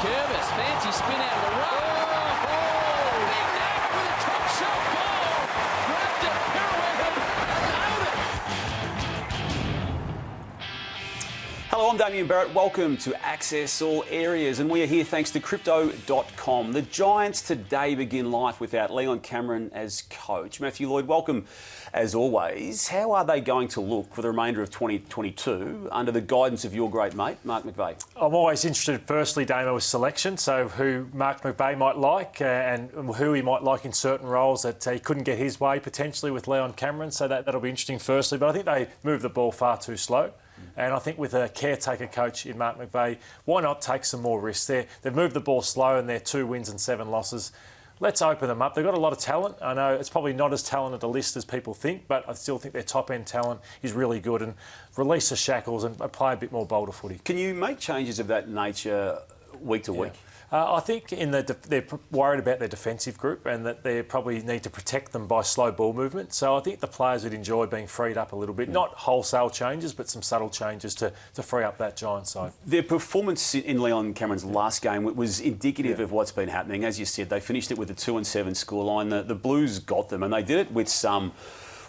Curvis, fancy spin out of the road. Oh, big nugget with a top shelf goal. Grabbed it, pirouetted, and nailed it. Hello, I'm Damian Barrett. Welcome to Access All Areas, and we are here thanks to Crypto.com. The Giants today begin life without Leon Cameron as coach. Matthew Lloyd, welcome as always. How are they going to look for the remainder of 2022 under the guidance of your great mate, Mark McVeigh? I'm always interested, firstly, Damo, with selection, so who Mark McVeigh might like and who he might like in certain roles that he couldn't get his way potentially with Leon Cameron, so that'll be interesting firstly. But I think they move the ball far too slow. And I think with a caretaker coach in Mark McVeigh, why not take some more risks? They've moved the ball slow and they're 2 wins and 7 losses. Let's open them up. They've got a lot of talent. I know it's probably not as talented a list as people think, but I still think their top-end talent is really good. And release the shackles and play a bit more bolder footy. Can you make changes of that nature week to week? I think they're worried about their defensive group and that they probably need to protect them by slow ball movement. So I think the players would enjoy being freed up a little bit. Not wholesale changes, but some subtle changes to free up that Giants side. Their performance in Leon Cameron's last game was indicative of what's been happening. As you said, they finished it with a 2-7 scoreline. The Blues got them, and they did it with some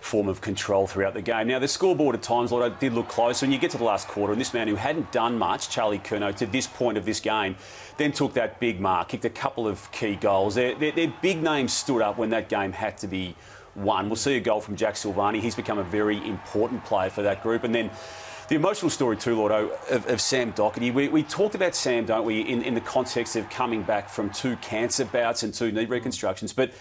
form of control throughout the game. Now, the scoreboard at times, Lloyd, did look close. When you get to the last quarter, and this man who hadn't done much, Charlie Curnow, to this point of this game, then took that big mark, kicked a couple of key goals. Their big names stood up when that game had to be won. We'll see a goal from Jack Silvani. He's become a very important player for that group. And then the emotional story too, Lord, of Sam Doherty. We talked about Sam, don't we, in the context of coming back from 2 cancer bouts and 2 knee reconstructions. But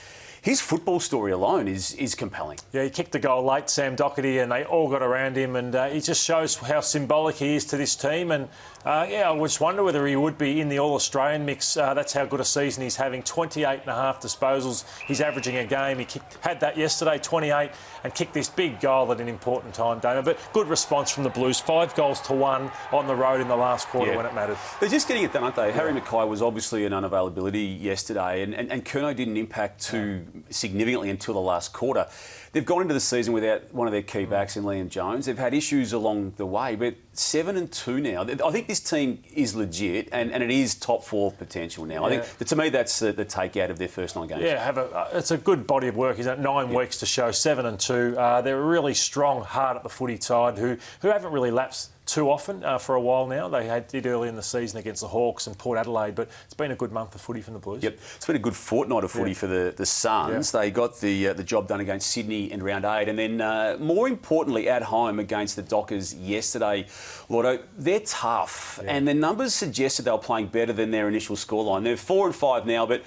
his football story alone is compelling. Yeah, he kicked the goal late, Sam Doherty, and they all got around him, and he just shows how symbolic he is to this team. And I just wonder whether he would be in the All-Australian mix. That's how good a season he's having. 28.5 disposals. He's averaging a game. He had that yesterday, 28, and kicked this big goal at an important time, Dana. But good response from the Blues. 5 goals to 1 on the road in the last quarter when it mattered. They're just getting it done, aren't they? Yeah. Harry Mackay was obviously an unavailability yesterday, and Curnow didn't impact too significantly until the last quarter. They've gone into the season without one of their key backs in Liam Jones. They've had issues along the way, but 7-2 now. I think this team is legit, and it is top 4 potential now. Yeah. I think, to me, that's the take out of their first 9 games. Yeah, it's a good body of work. He's at 9 weeks to show 7-2. They're a really strong, hard at the footy side who haven't really lapsed too often for a while now. They did early in the season against the Hawks and Port Adelaide, but it's been a good month of footy from the Blues. Yep, it's been a good fortnight of footy for the Suns. They got the job done against Sydney in round 8, and then more importantly at home against the Dockers yesterday. Lordo, they're tough, and their numbers suggested they were playing better than their initial scoreline. They're 4-5 now, but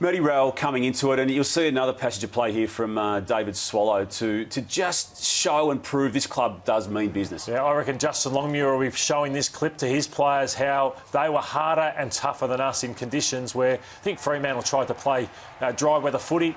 Matty Rowell coming into it, and you'll see another passage of play here from David Swallow to just show and prove this club does mean business. Yeah, I reckon Justin Longmuir will be showing this clip to his players how they were harder and tougher than us in conditions where I think Fremantle tried to play dry weather footy.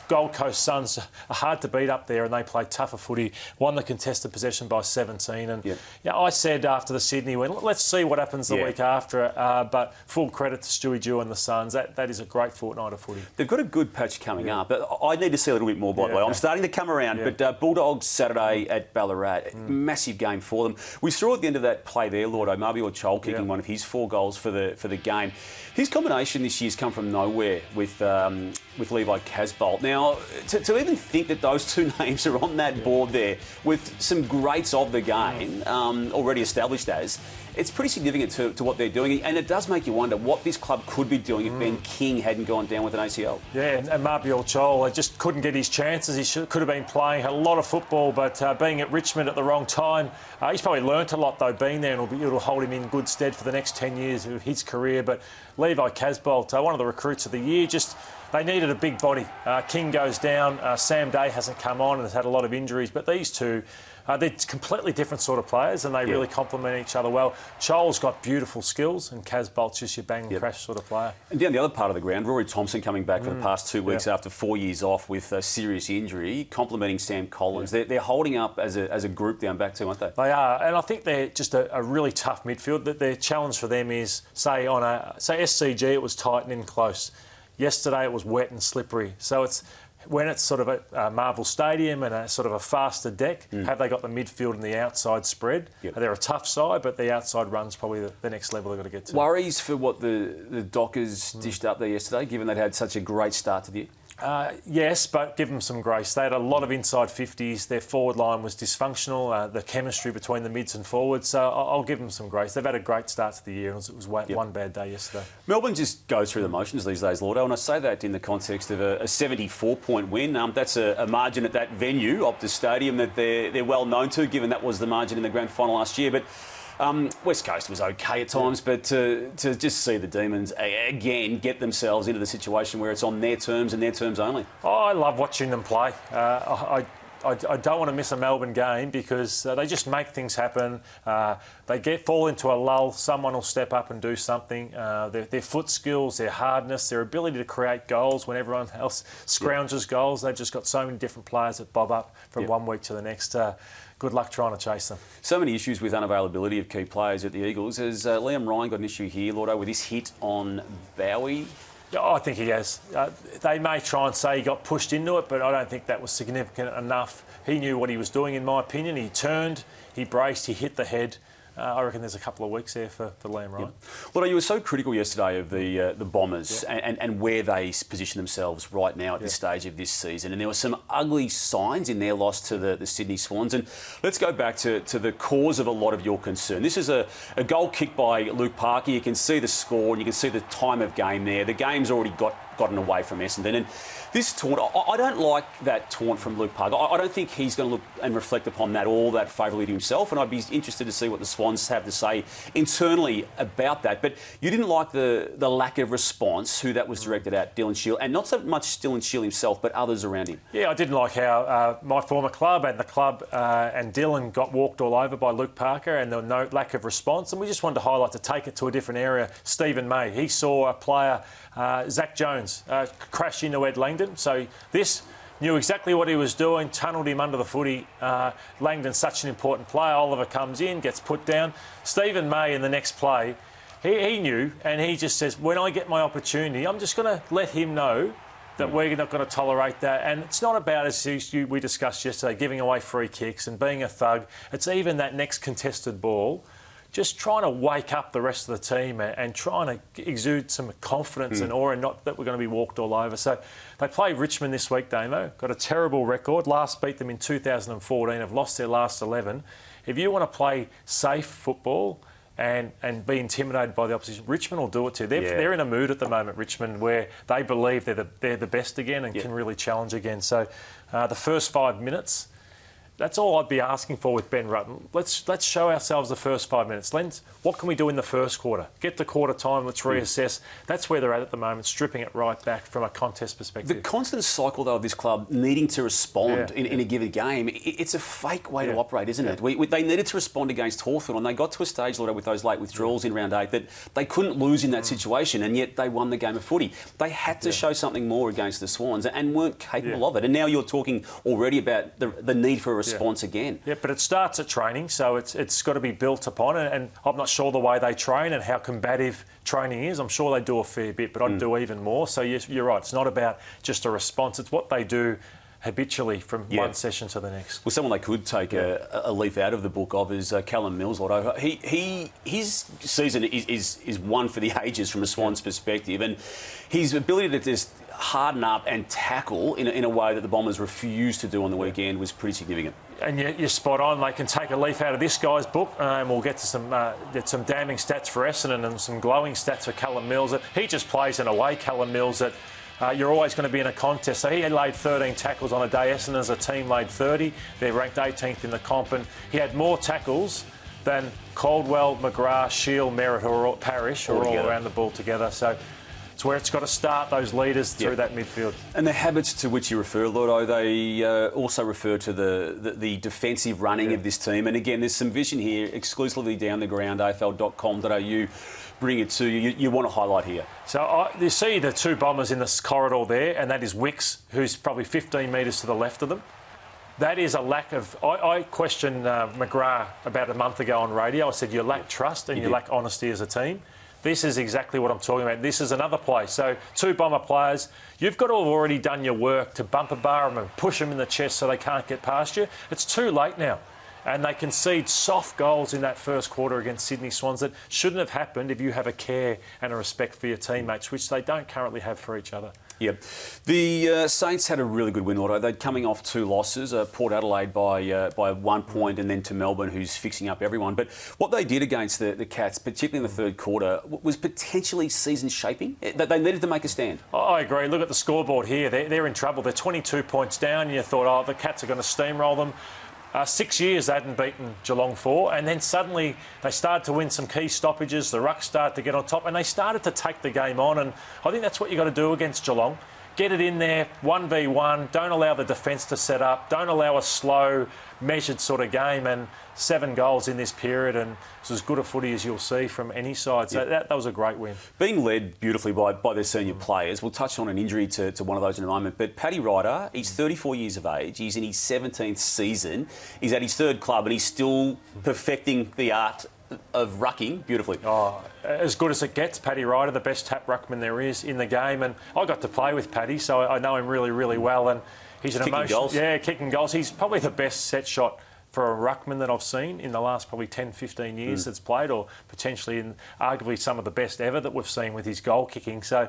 Gold Coast Suns are hard to beat up there, and they played tougher footy, won the contested possession by 17. And I said after the Sydney win, let's see what happens the week after. But full credit to Stewie Dew and the Suns. That is a great fortnight of footy. They've got a good patch coming up, but I need to see a little bit more, by the way. I'm starting to come around, but Bulldogs Saturday at Ballarat, massive game for them. We saw at the end of that play there, Lord O'Marby Chol kicking one of his 4 goals for the game. His combination this year's come from nowhere with Levi Casbolt. Now, to even think that those 2 names are on that board there with some greats of the game already established as, it's pretty significant to what they're doing, and it does make you wonder what this club could be doing if Ben King hadn't gone down with an ACL. Yeah, and Marbial Chol just couldn't get his chances. He could have been playing, had a lot of football, but being at Richmond at the wrong time. He's probably learnt a lot, though, being there, and it'll hold him in good stead for the next 10 years of his career. But Levi Casbolt, one of the recruits of the year, they needed a big body. King goes down. Sam Day hasn't come on and has had a lot of injuries, but these two, they're completely different sort of players, and they really complement each other well. Chol's got beautiful skills, and Casbolt's just your bang and crash sort of player. And down the other part of the ground, Rory Thompson coming back for the past 2 weeks after 4 years off with a serious injury, complementing Sam Collins. They're holding up as a group down back too, aren't they? They are, and I think they're just a really tough midfield. Their challenge for them is, say SCG, it was tight and in close. Yesterday it was wet and slippery. So it's when it's sort of a Marvel Stadium and a sort of a faster deck, have they got the midfield and the outside spread? Yep. They're a tough side, but the outside run's probably the next level they've got to get to. Worries for what the Dockers dished up there yesterday, given they'd had such a great start to the year? Yes, but give them some grace. They had a lot of inside 50s. Their forward line was dysfunctional, the chemistry between the mids and forwards. So I'll give them some grace. They've had a great start to the year. It was one bad day yesterday. Melbourne just goes through the motions these days, Lordo, and I say that in the context of a 74-point win. That's a margin at that venue, Optus Stadium, that they're well known to, given that was the margin in the grand final last year. But West Coast was okay at times, but to just see the Demons again get themselves into the situation where it's on their terms and their terms only. Oh, I love watching them play. I don't want to miss a Melbourne game because they just make things happen. They fall into a lull. Someone will step up and do something. Their foot skills, their hardness, their ability to create goals when everyone else scrounges goals. They've just got so many different players that bob up from one week to the next. Good luck trying to chase them. So many issues with unavailability of key players at the Eagles. Has Liam Ryan got an issue here, Lordo, with his hit on Bowie? Oh, I think he has. They may try and say he got pushed into it, but I don't think that was significant enough. He knew what he was doing, in my opinion. He turned, he braced, he hit the head. I reckon there's a couple of weeks there for Liam Ryan. Lordo, you were so critical yesterday of the Bombers and where they position themselves right now at this stage of this season. And there were some ugly signs in their loss to the Sydney Swans. And let's go back to the cause of a lot of your concern. This is a goal kicked by Luke Parker. You can see the score and you can see the time of game there. The game's already gotten away from Essendon. And this taunt, I don't like that taunt from Luke Parker. I don't think he's going to look and reflect upon that all that favourably to himself, and I'd be interested to see what the Swans have to say internally about that. But you didn't like the lack of response, who that was directed at, Dylan Shield, and not so much Dylan Shield himself, but others around him. Yeah, I didn't like how my former club and the club and Dylan got walked all over by Luke Parker, and there was no lack of response. And we just wanted to highlight, to take it to a different area, Stephen May. He saw a player, Zach Jones, crash into Ed Langdon. So this knew exactly what he was doing, tunnelled him under the footy. Langdon's such an important player. Oliver comes in, gets put down. Stephen May in the next play, he knew, and he just says, when I get my opportunity, I'm just going to let him know that we're not going to tolerate that. And it's not about, as we discussed yesterday, giving away free kicks and being a thug. It's even that next contested ball, just trying to wake up the rest of the team and trying to exude some confidence and aura, not that we're going to be walked all over. So they play Richmond this week, Damo. Got a terrible record. Last beat them in 2014. Have lost their last 11. If you want to play safe football and be intimidated by the opposition, Richmond will do it too. They're in a mood at the moment, Richmond, where they believe they're the best again and can really challenge again. So the first 5 minutes, that's all I'd be asking for with Ben Rutten. Let's show ourselves the first 5 minutes. What can we do in the first quarter? Get to quarter time, let's reassess. That's where they're at the moment, stripping it right back from a contest perspective. The constant cycle, though, of this club needing to respond in a given game, it's a fake way to operate, isn't it? They needed to respond against Hawthorn, and they got to a stage, Lord, with those late withdrawals in round 8 that they couldn't lose in that situation, and yet they won the game of footy. They had to show something more against the Swans and weren't capable of it. And now you're talking already about the need for a response again. Yeah, but it starts at training, so it's got to be built upon, and I'm not sure the way they train and how combative training is. I'm sure they do a fair bit, but I'd do even more. So you're right, it's not about just a response, it's what they do habitually from one session to the next. Well, someone they could take a leaf out of the book of is Callum Mills. His season is one for the ages from a Swans perspective, and his ability to just harden up and tackle in a way that the Bombers refused to do on the weekend was pretty significant. And you're spot on. They can take a leaf out of this guy's book, and we'll get to some damning stats for Essendon and some glowing stats for Callum Mills. He just plays in a way, Callum Mills, that you're always going to be in a contest. So he had laid 13 tackles on a day. Essendon as a team laid 30. They're ranked 18th in the comp, and he had more tackles than Caldwell, McGrath, Shield, Merritt or Parrish all around the ball together. So it's where it's got to start, those leaders through that midfield. And the habits to which you refer, Lordo, they also refer to the defensive running of this team. And again, there's some vision here exclusively down the ground, afl.com.au. Bring it to you. You want to highlight here. So you see the two Bombers in this corridor there, and that is Wicks, who's probably 15 metres to the left of them. That is a lack of... I questioned McGrath about a month ago on radio. I said, you lack trust and you lack honesty as a team. This is exactly what I'm talking about. This is another play. So 2 Bomber players, you've got to have already done your work to bumper bar them and push them in the chest so they can't get past you. It's too late now. And they concede soft goals in that first quarter against Sydney Swans that shouldn't have happened if you have a care and a respect for your teammates, which they don't currently have for each other. Yep. The Saints had a really good win, Lotto. They're coming off 2 losses, Port Adelaide by 1 point and then to Melbourne, who's fixing up everyone. But what they did against the Cats, particularly in the third quarter, was potentially season-shaping. They needed to make a stand. I agree. Look at the scoreboard here. They're in trouble. They're 22 points down and you thought, oh, the Cats are going to steamroll them. 6 years they hadn't beaten Geelong for, and then suddenly they started to win some key stoppages. The Rucks started to get on top, and they started to take the game on. And I think that's what you've got to do against Geelong. Get it in there, 1v1. Don't allow the defence to set up. Don't allow a slow, measured sort of game. And 7 goals in this period, and it's as good a footy as you'll see from any side. So that was a great win. Being led beautifully by their senior players. We'll touch on an injury to one of those in a moment. But Paddy Ryder, he's 34 years of age. He's in his 17th season. He's at his 3rd club, and he's still perfecting the art of rucking beautifully. Oh, as good as it gets, Paddy Ryder, the best tap ruckman there is in the game. And I got to play with Paddy, so I know him really, really well. And he's an emotional... goals. Yeah, kicking goals. He's probably the best set shot for a ruckman that I've seen in the last probably 10, 15 years that's played, or potentially in arguably some of the best ever that we've seen with his goal kicking. So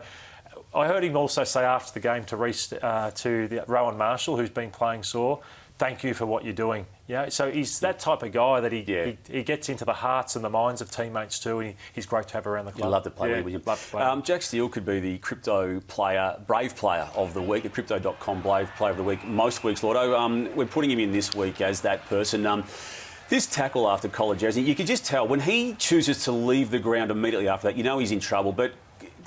I heard him also say after the game to the Rowan Marshall, who's been playing sore, thank you for what you're doing. Yeah, so he's that type of guy that he gets into the hearts and the minds of teammates too, and he's great to have around the club. You love to play with him. Jack Steele could be the crypto player, Brave player of the week, the crypto.com Brave player of the week most weeks, Lordo. We're putting him in this week as that person. This tackle after college, you could just tell when he chooses to leave the ground immediately after that, you know he's in trouble, but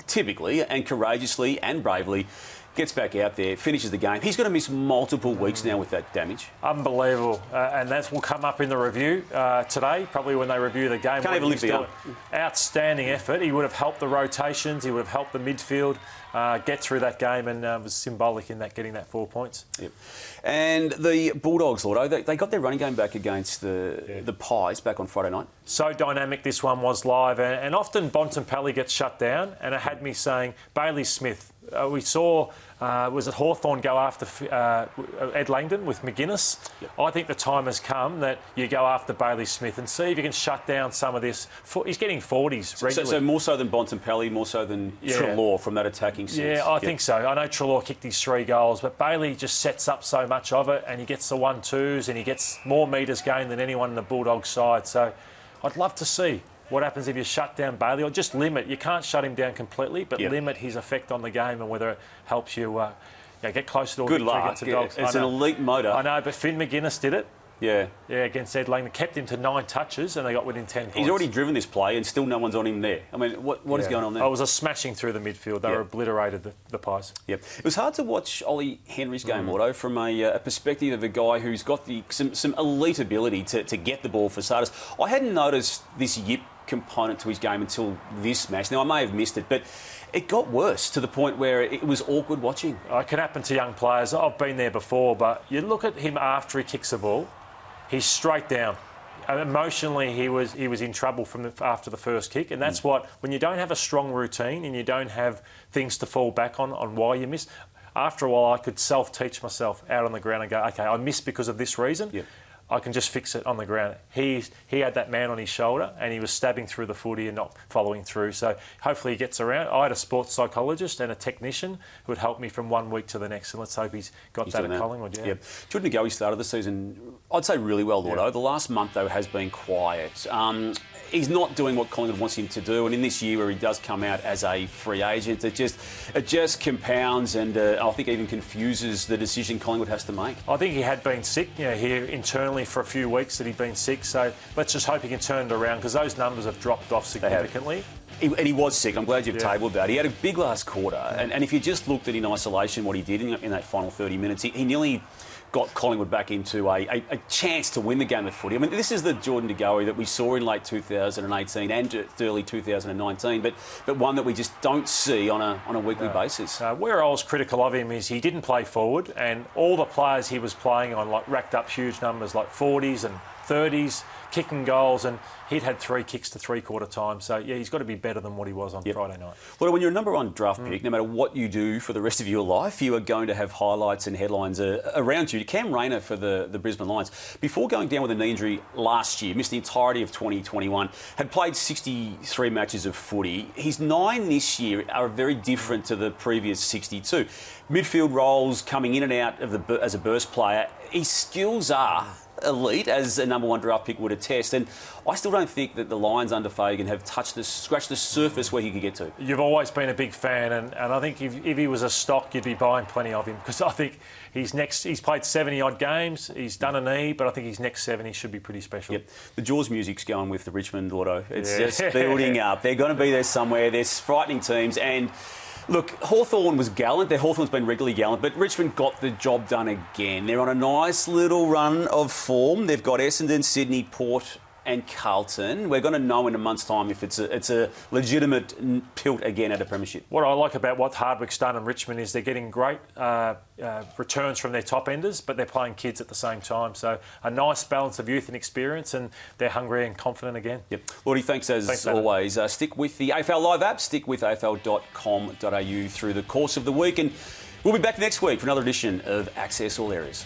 typically and courageously and bravely gets back out there, finishes the game. He's going to miss multiple weeks now with that damage. Unbelievable. And that will come up in the review today, probably when they review the game. Can't even lift the gun. Outstanding effort. He would have helped the rotations. He would have helped the midfield get through that game, and was symbolic in that getting that 4 points. Yep. And the Bulldogs, Lordo, they got their running game back against the Pies back on Friday night. So dynamic this one was live, and often Bontempelli gets shut down, and it had me saying, Bailey Smith, we saw, was it Hawthorn go after Ed Langdon with McGuinness? Yep. I think the time has come that you go after Bailey Smith and see if you can shut down some of this. He's getting 40s regularly. So more so than Bontempelli, more so than Treloar from that attacking sense? Yeah, I think so. I know Treloar kicked his 3 goals, but Bailey just sets up so much of it, and he gets the 1-2s, and he gets more metres gained than anyone in the Bulldogs side. So I'd love to see what happens if you shut down Bailey, or just limit. You can't shut him down completely, but limit his effect on the game, and whether it helps you get closer to a victory against the Dogs. It's an elite motor. I know, but Finn McGuinness did it. Yeah, against Ed Langdon. Kept him to 9 touches, and they got within 10 points. He's already driven this play, and still no one's on him there. I mean, what is going on there? It was a smashing through the midfield. They were obliterated, the Pies. Yep. It was hard to watch Ollie Henry's game, Otto, from a perspective of a guy who's got some elite ability to get the ball for starters. I hadn't noticed this yip component to his game until this match. Now, I may have missed it, but it got worse to the point where it was awkward watching. It can happen to young players. I've been there before, but you look at him after he kicks the ball, he's straight down. Emotionally, he was in trouble after the first kick, and that's what, when you don't have a strong routine and you don't have things to fall back on why you miss. After a while, I could self-teach myself out on the ground and go, okay, I missed because of this reason. Yep. I can just fix it on the ground. He had that man on his shoulder, and he was stabbing through the footy and not following through. So hopefully he gets around. I had a sports psychologist and a technician who would help me from 1 week to the next, and let's hope he's got that at Collingwood. Yeah. Jordan Goey started the season, I'd say, really well, Lordo. The last month, though, has been quiet. He's not doing what Collingwood wants him to do, and in this year where he does come out as a free agent, it just compounds and I think even confuses the decision Collingwood has to make. I think he had been sick, here internally for a few weeks that he'd been sick, so let's just hope he can turn it around, because those numbers have dropped off significantly. And he was sick. I'm glad you've tabled that. He had a big last quarter, and if you just looked at in isolation what he did in that final 30 minutes, he nearly got Collingwood back into a chance to win the game of footy. I mean, this is the Jordan De Goey that we saw in late 2018 and early 2019, but one that we just don't see on a weekly basis. Where I was critical of him is he didn't play forward, and all the players he was playing on racked up huge numbers like 40s and 30s, kicking goals, and he'd had 3 kicks to three-quarter time. So, yeah, he's got to be better than what he was on Friday night. Well, when you're a number one draft pick, no matter what you do for the rest of your life, you are going to have highlights and headlines around you. Cam Rayner for the Brisbane Lions, before going down with a knee injury last year, missed the entirety of 2021, had played 63 matches of footy. His 9 this year are very different to the previous 62. Midfield roles, coming in and out of as a burst player. His skills are elite, as a number one draft pick would attest, and I still don't think that the Lions under Fagan have scratched the surface where he could get to. You've always been a big fan, and I think if he was a stock, you'd be buying plenty of him, because I think he's played 70-odd games, he's done a knee, but I think his next 70 should be pretty special. Yep. The Jaws music's going with the Richmond auto. It's just building up. They're going to be there somewhere. There's frightening teams, and look, Hawthorn was gallant. Hawthorn's been regularly gallant, but Richmond got the job done again. They're on a nice little run of form. They've got Essendon, Sydney, Port and Carlton. We're going to know in a month's time if it's a legitimate tilt again at a premiership. What I like about what Hardwick's done in Richmond is they're getting great returns from their top enders, but they're playing kids at the same time. So a nice balance of youth and experience, and they're hungry and confident again. Yep. Lloyd, thanks always. Stick with the AFL Live app, stick with afl.com.au through the course of the week, and we'll be back next week for another edition of Access All Areas.